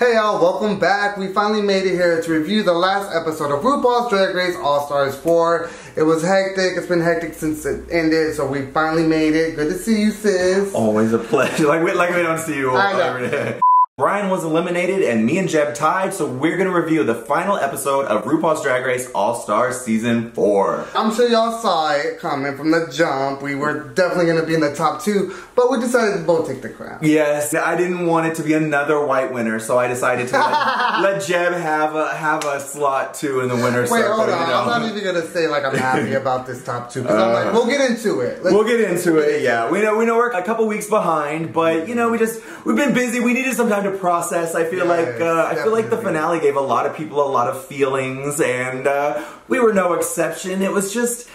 Hey y'all, welcome back. We finally made it here to review the last episode of RuPaul's Drag Race All-Stars 4. It was hectic. It's been hectic since it ended, so we finally made it. Good to see you, sis. Always a pleasure. Like we don't see you every day. Brian was eliminated and me and Jeb tied, so we're gonna review the final episode of RuPaul's Drag Race All-Stars Season 4. I'm sure y'all saw it coming from the jump. We were definitely gonna be in the top 2, but we decided to both take the crown. Yes, I didn't want it to be another white winner, so I decided to let Jeb have a slot too in the winner's circle. Wait, hold on. You know? I'm not even gonna say like I'm happy about this top 2, because I'm like, we'll get into it. We'll get into it. Yeah, we know we're a couple weeks behind, but you know we've been busy. We needed some time to process. I feel like the finale gave a lot of people a lot of feelings, and we were no exception. It was just,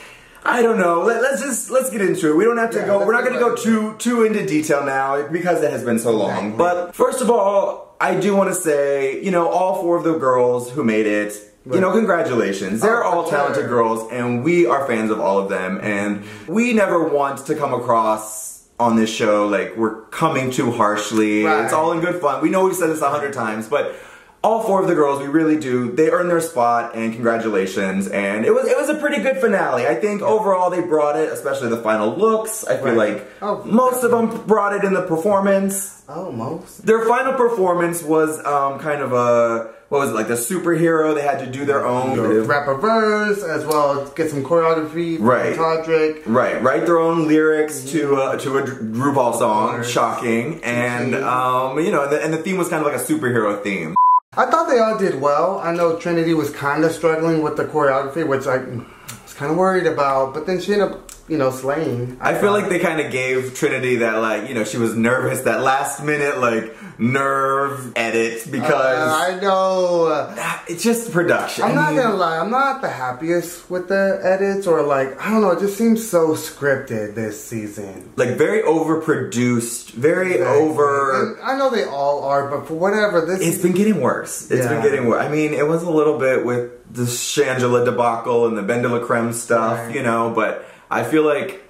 I don't know. Let's get into it. We don't have to go. We're not going to go too into detail now because it has been so long. Exactly. But first of all, I do want to say, you know, all 4 of the girls who made it, you know, congratulations. They're all talented girls, and we are fans of all of them, and we never want to come across on this show like we're coming too harshly. Right. It's all in good fun. We know we've said this 100 times, but all 4 of the girls, we really do. They earned their spot, and congratulations. And it was a pretty good finale. I think overall they brought it, especially the final looks. I feel like most of them brought it in the performance. Oh, most? Their final performance was kind of a, what was it, like the superhero? They had to do their own. Rap a verse, as well as get some choreography. Right. Todrick. Right. Write their own lyrics to a RuPaul song. Shocking. And, you know, and the theme was kind of like a superhero theme. I thought they all did well. I know Trinity was kind of struggling with the choreography, which I was kind of worried about, but then she ended up, you know, slaying. I feel like they kind of gave Trinity that, like, you know, she was nervous, that last minute, like, nerve edit, because I know it's just production. I'm not gonna lie, I'm not the happiest with the edits, or like, I don't know, it just seems so scripted this season. Like very overproduced, very over. And I know they all are, but for whatever, it's been getting worse. It's been getting worse. I mean, it was a little bit with the Shangela debacle and the Ben de la Creme stuff, you know, but I feel like,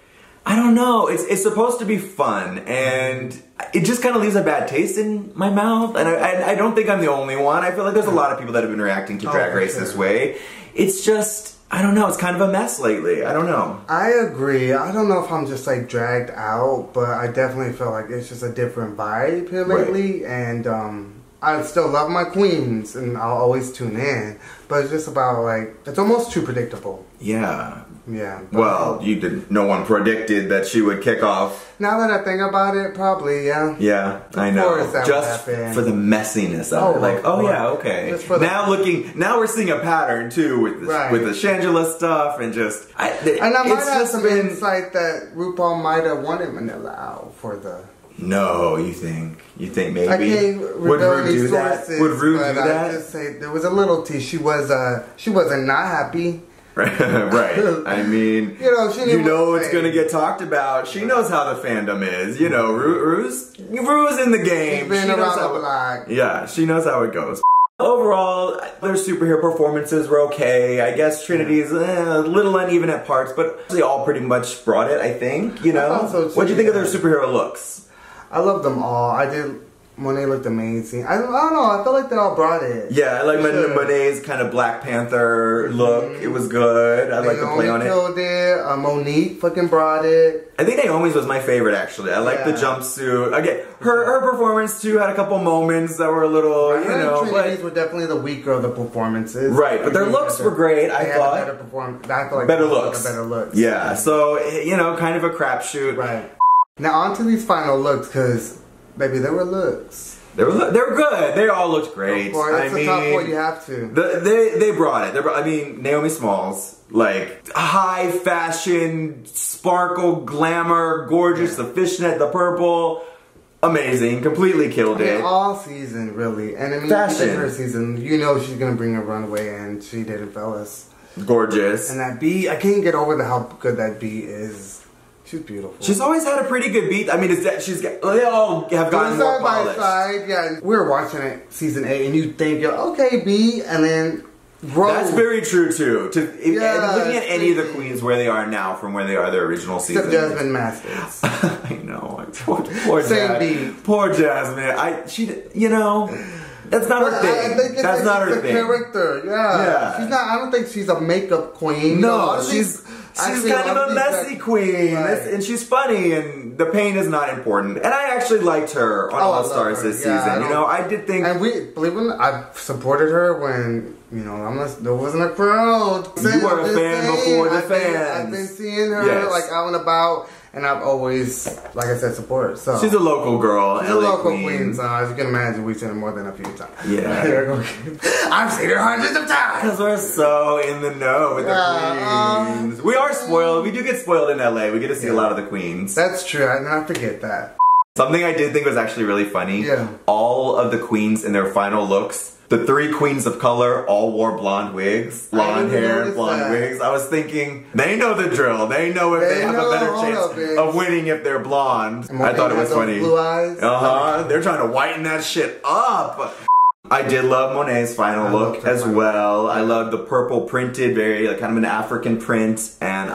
I don't know, it's supposed to be fun, and it just kind of leaves a bad taste in my mouth, and I don't think I'm the only one. I feel like there's a lot of people that have been reacting to Drag Race this way. It's just, I don't know, it's kind of a mess lately. I don't know. I agree. I don't know if I'm just like dragged out, but I definitely feel like it's just a different vibe here lately, and I still love my queens, and I'll always tune in, but it's just about like, it's almost too predictable. Yeah. Yeah. Well, no one predicted that she would kick off. Now that I think about it, probably, yeah. Yeah, I know. Just for the messiness of it. Like, yeah, okay. Now we're seeing a pattern too with the Shangela stuff, and just and I might have some insight that RuPaul might have wanted Manila out for the. No, you think maybe? I can't reveal any sources. Would Ru do that? I just say there was a little tea. She wasn't not happy. Right. I mean, you know it's gonna get talked about. She knows how the fandom is. You know, Ru's in the game. She's been around the block. Yeah, she knows how it goes. Overall, their superhero performances were okay. I guess Trinity's a little uneven at parts, but they all pretty much brought it, I think. You know, what do you think of their superhero looks? I love them all. I did. Monet looked amazing. I don't know. I feel like they all brought it. Yeah, I like Monet's kind of Black Panther look. It was good. I like the play on it. Killed it. Monique fucking brought it. I think Naomi's was my favorite, actually. I like the jumpsuit. Again, her performance too had a couple moments that were a little, you know. Trinity's were definitely the weaker of the performances. Right, but their looks were great. I thought better performance. I feel like better looks. Better looks. Yeah. So you know, kind of a crapshoot. Right. Now on to these final looks, because. Baby, there were looks. They were good. They all looked great. It's the top 4, you have to. They brought it. I mean, Naomi Smalls, like high fashion, sparkle, glamour, gorgeous. The fishnet, the purple, amazing. Completely killed it. All season, really. And I mean, fashion. Her season, you know she's gonna bring a runway, and she did it, fellas. Gorgeous. And that beat, I can't get over how good that beat is. She's beautiful. She's always had a pretty good beat. I mean, they all have gotten more polished. Side by side, yeah. We were watching it season 8, and you think, okay, beat, and then grow. That's very true too. Looking at any of the queens where they are now from where they are their original season. Except Jasmine Masters. I know. Poor Jasmine. Poor Jasmine. You know. That's not her thing. I think That's not her the thing. Character, yeah. She's not. I don't think she's a makeup queen. No, she's kind of a messy queen, and she's funny, and the pain is not important. And I actually liked her on All Stars this season. You know, I did think. And believe it or not, I supported her when there wasn't a crowd. You were a fan before the fans. I've been seeing her like out and about. And I've always, like I said, support. So she's a local girl. She's a local queen. So as you can imagine, we've seen her more than a few times. Yeah. I've seen her hundreds of times. Because we're so in the know with the queens. We are spoiled. We do get spoiled in LA. We get to see a lot of the queens. That's true. I forget that. Something I did think was actually really funny. Yeah. All of the queens in their final looks. The 3 queens of color all wore blonde wigs, blonde hair, blonde wigs. I was thinking, they know the drill. They know if they have a better chance of winning if they're blonde. I thought it was funny. Blue eyes. They're trying to whiten that shit up. I did love Monet's final look as well. I loved the purple printed, very kind of an African print, and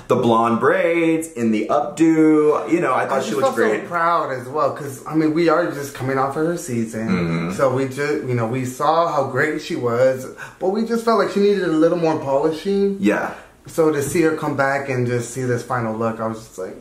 the blonde braids in the updo. You know, I thought she looked great. I was so proud as well because I mean we are just coming off of her season, so we just we saw how great she was, but we just felt like she needed a little more polishing. Yeah. So to see her come back and just see this final look, I was just like.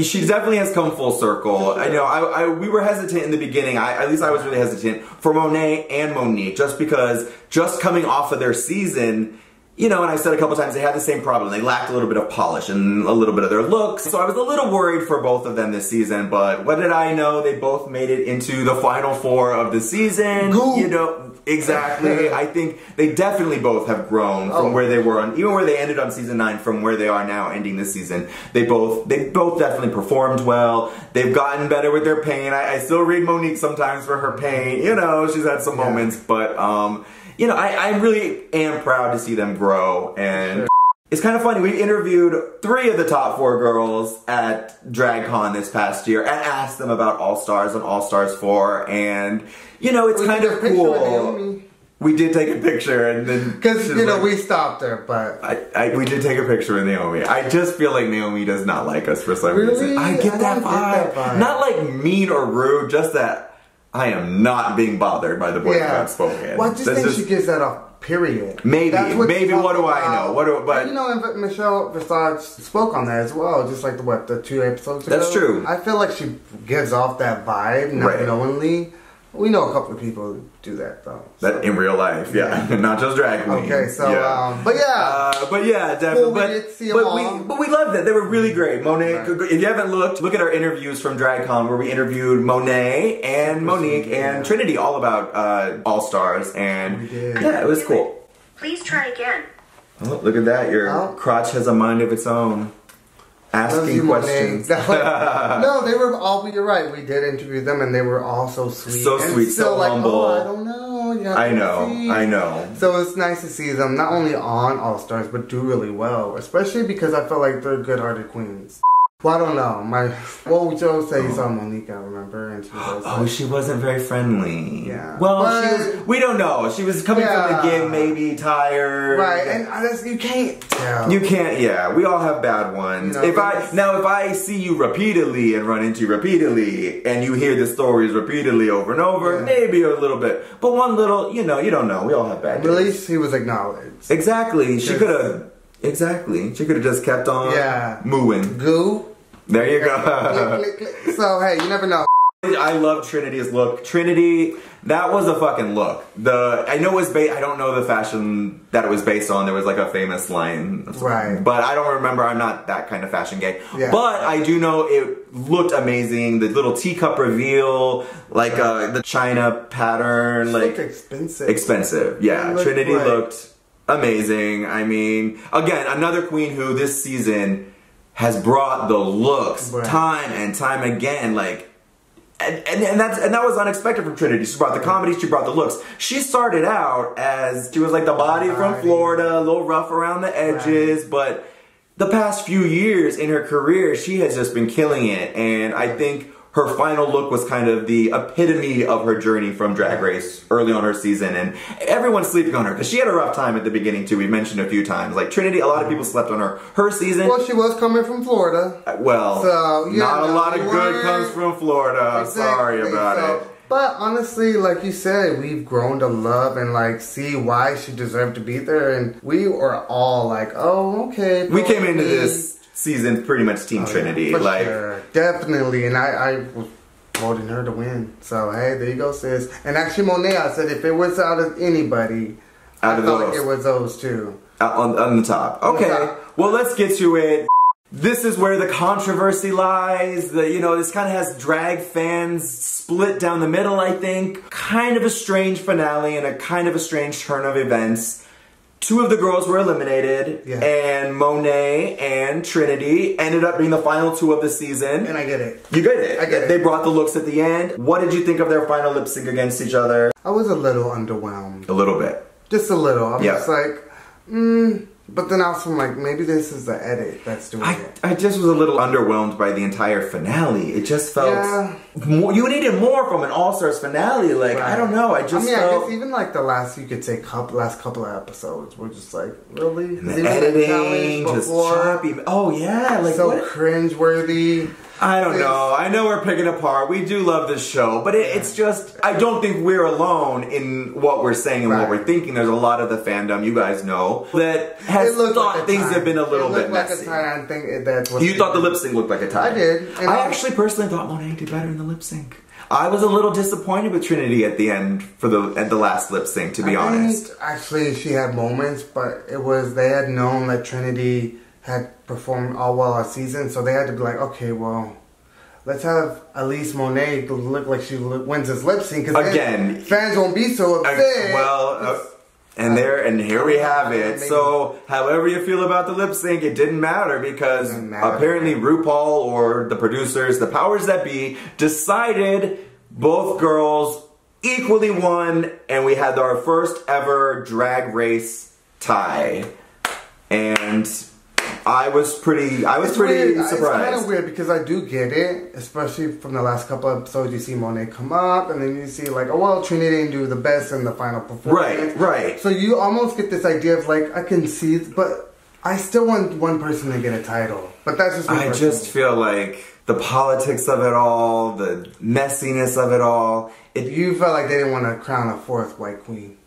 She definitely has come full circle. I know we were hesitant in the beginning. At least I was really hesitant for Monet and Monique, just because just coming off of their season, and I said a couple times they had the same problem. They lacked a little bit of polish and a little bit of their looks. So I was a little worried for both of them this season. But what did I know? They both made it into the final 4 of the season. Exactly. I think they definitely both have grown from where they were even where they ended on season 9 from where they are now ending this season. They both definitely performed well. They've gotten better with their pain. I still read Monique sometimes for her pain. She's had some moments, but I really am proud to see them grow. And it's kind of funny. We interviewed 3 of the top 4 girls at DragCon this past year and asked them about All Stars and All Stars 4, and it's kind of cool. We did take a picture, and then because we stopped her, but we did take a picture with Naomi. I just feel like Naomi does not like us for some reason. I get that vibe. Not like mean or rude, just that I am not being bothered by the Boys of OUTspoken. Well, I just think she gives that off. Period. Maybe what do I know? But and Michelle Visage spoke on that as well. Just like the 2 episodes ago. That's true. I feel like she gives off that vibe, not knowingly. We know a couple of people who do that though. That in real life, not just drag queens. Okay, so but definitely. We did see them all. But we loved it. They were really great. Monet. If you haven't look at our interviews from DragCon where we interviewed Monet and Monique and Trinity all about All Stars, and it was cool. Please try again. Oh, look at that! Your crotch has a mind of its own. Asking questions. No, they were all. You're right. We did interview them, and they were all so sweet. So sweet, so humble. I don't know. I know. So it's nice to see them not only on All Stars, but do really well. Especially because I feel like they're good-hearted queens. Well, I don't know. What Joe said he saw Monique, I remember, and she was she wasn't very friendly. Yeah. Well, we don't know. She was coming from the gig, maybe tired. Right, and you can't tell. You can't. Yeah, we all have bad ones. If I see you repeatedly and run into you repeatedly, and you hear the stories repeatedly over and over, maybe a little bit, but one little, you don't know. We all have bad days. At least he was acknowledged. Exactly. She could have. Exactly. She could have just kept on mooing. Goo. There you go. Click, click, click. So, hey, you never know. I love Trinity's look. Trinity, that was a fucking look. I know it was I don't know the fashion that it was based on. There was like a famous line. Right. But I don't remember. I'm not that kind of fashion gay. Yeah. But I do know it looked amazing. The little teacup reveal, like the China pattern. Like expensive. Expensive, yeah. Trinity looked amazing. I mean, again, another queen who this season has brought the looks time and time again, like, and that was unexpected from Trinity. She brought the comedy, she brought the looks. She started out as she was like the body from Florida, a little rough around the edges, but the past few years in her career, she has just been killing it, and I think her final look was kind of the epitome of her journey from Drag Race early on her season, and everyone's sleeping on her because she had a rough time at the beginning too. We mentioned a few times, like Trinity, a lot of people slept on her season. Well, she was coming from Florida. Well, so, not a lot of good comes from Florida. Exactly. Sorry about it. But honestly, like you said, we've grown to love and like see why she deserved to be there, and we were all like, oh, okay. We came into this season pretty much Team Trinity. Yeah, like, sure. Definitely, and I was voting her to win. So hey, there you go, sis. And actually, Monet, I said if it was out of anybody, I felt like it was those two. On the top. Okay, well, let's get to it. This is where the controversy lies. This kind of has drag fans split down the middle, I think. Kind of a strange finale and a kind of a strange turn of events. Two of the girls were eliminated, and Monet and Trinity ended up being the final two of the season. And I get it. You get it. I get it. They brought the looks at the end. What did you think of their final lip sync against each other? I was a little underwhelmed. A little bit. Just a little. I was just like, But then also I'm like, maybe this is the edit that's doing it. I just was a little underwhelmed by the entire finale. It just felt more, you needed more from an All-Stars finale. Like, I don't know. I guess even like the last, you could say last couple of episodes were just like, really? And the editing, just choppy. Oh yeah, like so cringe-worthy. I don't know. I know we're picking apart. We do love this show, but it's just, I don't think we're alone in what we're saying and what we're thinking. There's a lot of the fandom, you guys know, that has thought things have been a little bit messy. I think that's what you thought the lip sync looked like a tie. I did. And I actually personally thought Monet did better in the lip sync. I was a little disappointed with Trinity at the end at the last lip sync, to be honest. Actually, she had moments, but they had known that Trinity had performed all well all season, so they had to be like, okay, well, let's have at least Monet look like she wins this lip sync, because again, fans won't be so upset. And here we have it. So, however you feel about the lip sync, it didn't matter because apparently RuPaul or the producers, the powers that be, decided both girls equally won, and we had our first ever drag race tie. And I was pretty surprised. It's kind of weird because I do get it, especially from the last couple of episodes. You see Monet come up, and then you see like, oh well, Trinity didn't do the best in the final performance. Right. So you almost get this idea of like, I can see, but I still want one person to get a title. But that's just me personally. Just feel like the politics of it all, the messiness of it all. You felt like they didn't want to crown a fourth white queen.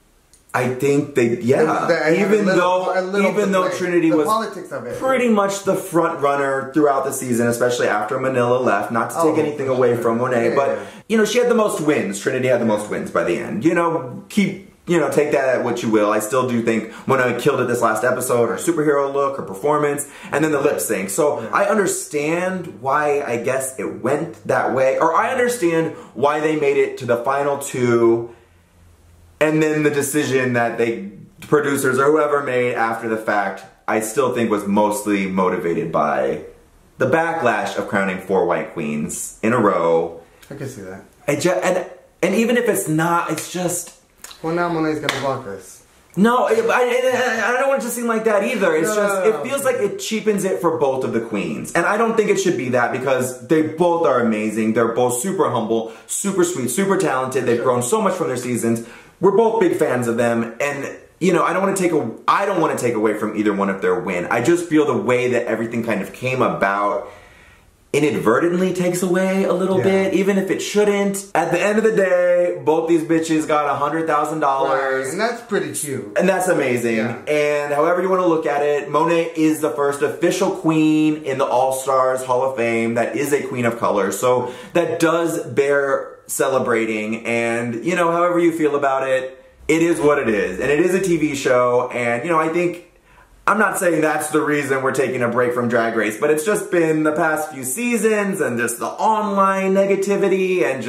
I think even though Trinity was pretty much the front runner throughout the season, especially after Manila left, not to take anything away from Monet, but she had the most wins. Trinity had the most wins by the end. Take that at what you will. I still do think Monet killed it this last episode, her superhero look, her performance, and then the lip sync. So I understand why I guess it went that way, or I understand why they made it to the final two. And then the decision that the producers or whoever made after the fact, I still think was mostly motivated by the backlash of crowning 4 white queens in a row. I can see that. And even if it's not, it's just... Well, now Monet's gonna block us. No, I don't want it to seem like that either. It's it feels like it cheapens it for both of the queens. And I don't think it should be that because they both are amazing. They're both super humble, super sweet, super talented. They've grown so much from their seasons. We're both big fans of them, and I don't want to take away from either one of their win. I just feel the way that everything kind of came about inadvertently takes away a little bit, even if it shouldn't. At the end of the day, both these bitches got $100,000. Right, and that's pretty cute. And that's amazing. Yeah. And however you want to look at it, Monet is the first official queen in the All-Stars Hall of Fame that is a queen of color. So that does bear celebrating, and however you feel about it, it is what it is, and it is a TV show, and I think, I'm not saying that's the reason we're taking a break from Drag Race, but it's just been the past few seasons and just the online negativity, and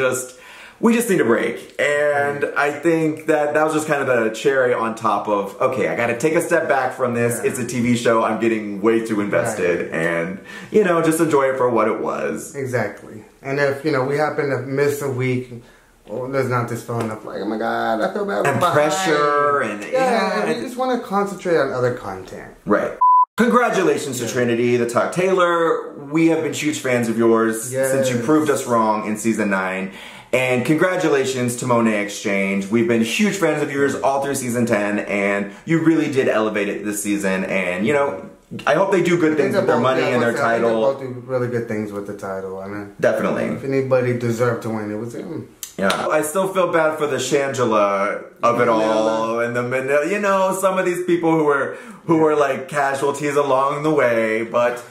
we just need a break. And I think that was just kind of the cherry on top of, okay, I gotta take a step back from this. It's a TV show. I'm getting way too invested, and just enjoy it for what it was. Exactly. And if we happen to miss a week, there's not this feeling of like, oh my god, I feel bad. And pressure, and we just want to concentrate on other content. Right. Congratulations to Trinity, the Talk Taylor. We have been huge fans of yours since you proved us wrong in season 9. And congratulations to Monet Exchange. We've been huge fans of yours all through season 10, and you really did elevate it this season. And I hope they do good things with their money and their title. They both do really good things with the title. I mean, definitely. If anybody deserved to win, it was him. Yeah, I still feel bad for the Shangela of it all, and the Manila. You know, some of these people who were like casualties along the way, but.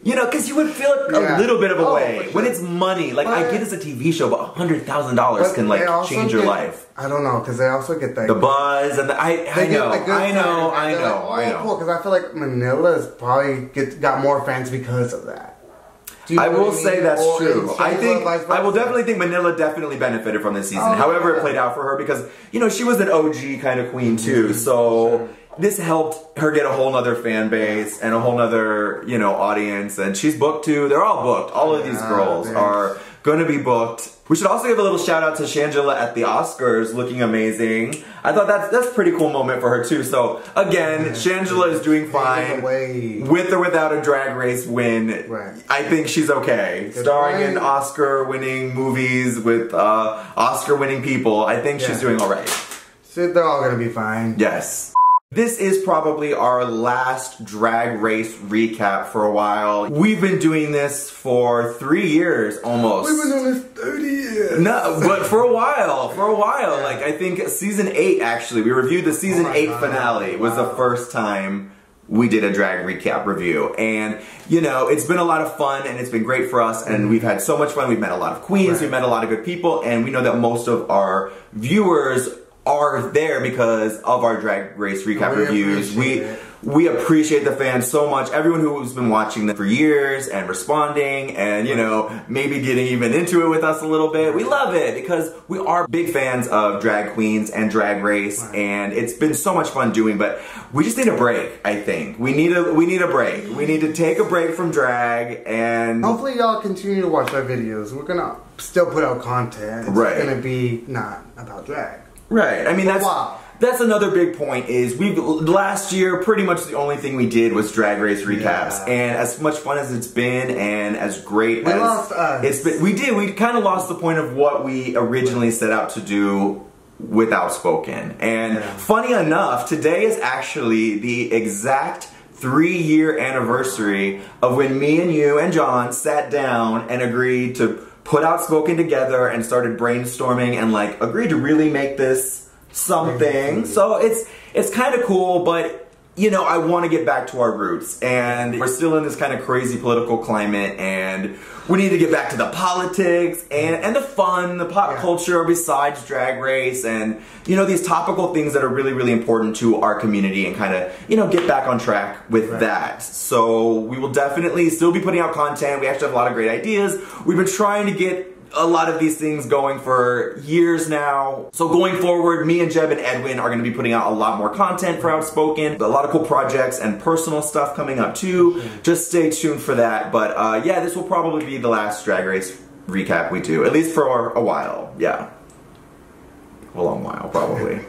You know, because you would feel a little bit of a way when it's money. Like, I get it's a TV show, but $100,000 can like change your life. I don't know, because they also get the buzz and I know. Because I feel like Manila's probably got more fans because of that. I will say that's true. I will definitely think Manila definitely benefited from this season. However, it played out for her because you know she was an OG kind of queen too, so. This helped her get a whole nother fan base and a whole nother, you know, audience. And she's booked too. They're all booked. All of these girls are going to be booked. We should also give a little shout out to Shangela at the Oscars, looking amazing. I thought that's a pretty cool moment for her too. So again, Shangela is doing fine with or without a Drag Race win. I think she's okay. Starring in Oscar-winning movies with Oscar-winning people, I think she's doing all right. So they're all going to be fine. Yes. This is probably our last Drag Race recap for a while. We've been doing this for 3 years almost. We've been doing this 30 years. No, but for a while. Like I think season 8 actually. We reviewed the season 8 finale. Was the first time we did a drag recap review. And you know, it's been a lot of fun and it's been great for us and we've had so much fun. We've met a lot of queens, we've met a lot of good people, and we know that most of our viewers are there because of our Drag Race recap reviews. We appreciate the fans so much. Everyone who's been watching them for years and responding and, you know, maybe getting even into it with us a little bit. We love it because we are big fans of drag queens and Drag Race and it's been so much fun doing, but we just need a break, I think. We need a break. We need to take a break from drag and... Hopefully y'all continue to watch our videos. We're gonna still put out content. It's gonna be not about drag. Right. I mean, that's another big point is last year pretty much the only thing we did was Drag Race recaps. And as much fun as it's been and as great as it's been, we kind of lost the point of what we originally set out to do with Outspoken. And funny enough, today is actually the exact 3-year anniversary of when me and you and John sat down and agreed to put Outspoken together and started brainstorming and like agreed to really make this something. So it's kind of cool, but you know, I want to get back to our roots and we're still in this kind of crazy political climate and we need to get back to the politics and the fun, the pop culture besides Drag Race and, you know, these topical things that are really, really important to our community and kind of, you know, get back on track with that. So we will definitely still be putting out content. We actually have a lot of great ideas. We've been trying to get a lot of these things going for years now. So going forward, me and Jeb and Edwin are going to be putting out a lot more content for Outspoken. A lot of cool projects and personal stuff coming up too. Just stay tuned for that. But yeah, this will probably be the last Drag Race recap we do. At least for a while. Yeah. A long while, probably.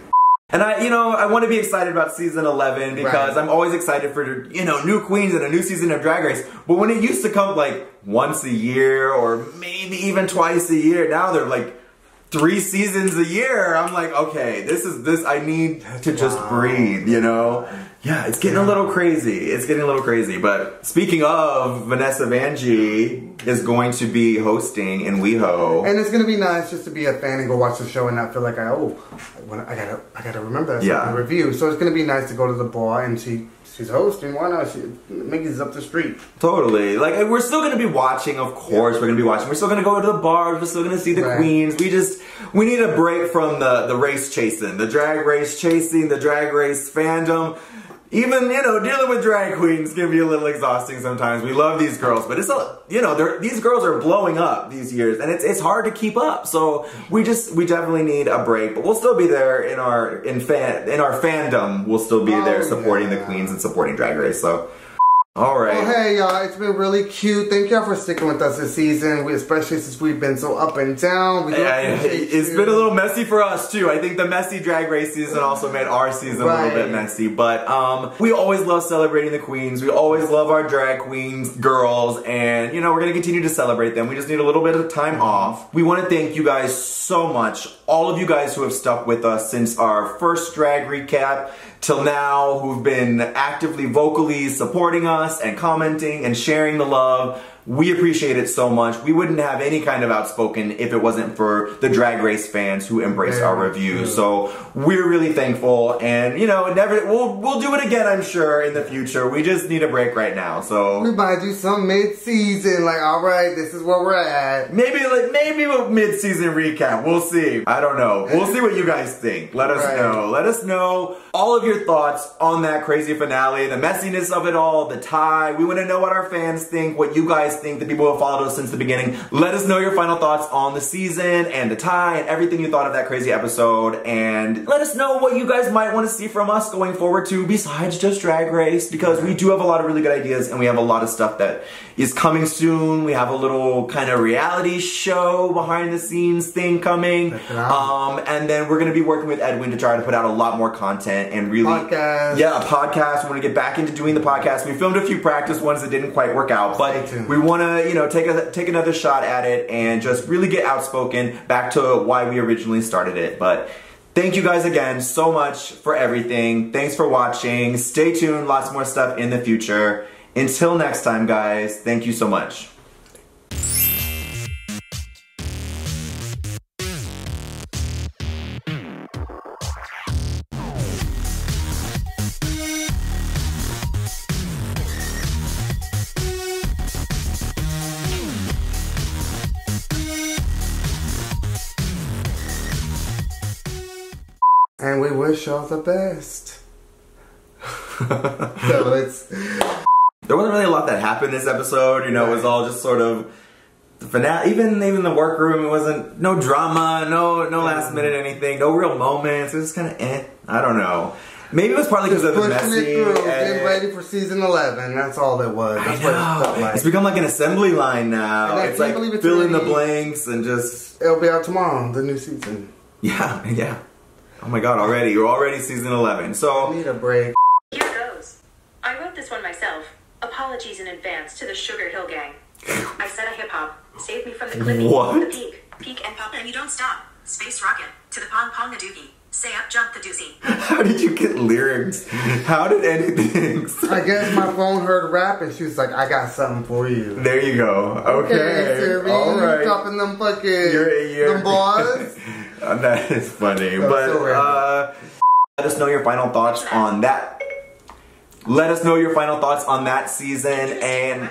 And I want to be excited about season 11 because I'm always excited for, you know, new queens and a new season of Drag Race. But when it used to come like once a year or maybe even twice a year, now they're like 3 seasons a year. I'm like, okay, I need to just breathe, you know? Yeah, it's getting a little crazy. It's getting a little crazy. But speaking of, Vanessa Vanjie is going to be hosting in WeHo. And it's going to be nice just to be a fan and go watch the show and not feel like I gotta remember that in the review. So it's going to be nice to go to the bar and she's hosting. Why not? Mickey's up the street. Totally. Like, we're still going to be watching, of course. We're going to be watching. We're still going to go to the bars. We're still going to see the queens. We need a break from the race chasing. The drag race chasing, the drag race fandom. Even, you know, dealing with drag queens can be a little exhausting sometimes. We love these girls, but it's these girls are blowing up these years, and it's hard to keep up. So we definitely need a break, but we'll still be there in our fandom. We'll still be there supporting the queens and supporting Drag Race. So. Alright. Well, hey y'all, it's been really cute. Thank y'all for sticking with us this season, especially since we've been so up and down. It's been a little messy for us too. I think the messy Drag Race season also made our season a little bit messy. But we always love celebrating the queens. We always love our drag queens, girls, and you know, we're going to continue to celebrate them. We just need a little bit of time off. We want to thank you guys so much. All of you guys who have stuck with us since our first drag recap till now, who've been actively, vocally supporting us and commenting and sharing the love. We appreciate it so much. We wouldn't have any kind of Outspoken if it wasn't for the Drag Race fans who embrace our reviews. So we're really thankful, and you know, we'll do it again, I'm sure, in the future. We just need a break right now. So we might do some mid-season, like, all right, this is where we're at. Maybe a mid-season recap. We'll see. I don't know. We'll see what you guys think. Let us know. Let us know all of your thoughts on that crazy finale, the messiness of it all, the tie. We want to know what our fans think, what you guys think, the people who have followed us since the beginning. Let us know your final thoughts on the season and the tie and everything you thought of that crazy episode, and let us know what you guys might want to see from us going forward too, besides just Drag Race, because we do have a lot of really good ideas and we have a lot of stuff that is coming soon. We have a little kind of reality show behind the scenes thing coming, and then we're going to be working with Edwin to try to put out a lot more content and really a podcast. We want to get back into doing the podcast. We filmed a few practice ones that didn't quite work out, but we want to, you know, take another shot at it and just really get Outspoken back to why we originally started it. But thank you guys again so much for everything. Thanks for watching. Stay tuned. Lots more stuff in the future. Until next time, guys, thank you so much. And we wish y'all the best. So it's... There wasn't really a lot that happened this episode, you know, it was all just sort of the finale, even the workroom, it wasn't, no drama, no last minute anything, no real moments, it was kind of I don't know. Maybe it was partly because of the messy. Getting ready for season 11, that's all it was. That's what it felt like. It's become like an assembly line now. It's like fill in the blanks and just... It'll be out tomorrow, the new season. Yeah. Oh my god, already. You're already season 11, so... I need a break. Here goes. I wrote this one myself. Apologies in advance to the Sugar Hill gang. I said a hip-hop. Save me from the clippy. What? The peak. Peak and pop and you don't stop. Space rocket. To the pong pong the dookie. Say up jump the doozy. How did you get lyrics? How did anything... I guess my phone heard rap and she was like, I got something for you. There you go. Okay. All right. Dropping them fucking... them bars. That is funny. But, let us know your final thoughts on that. Let us know your final thoughts on that season and...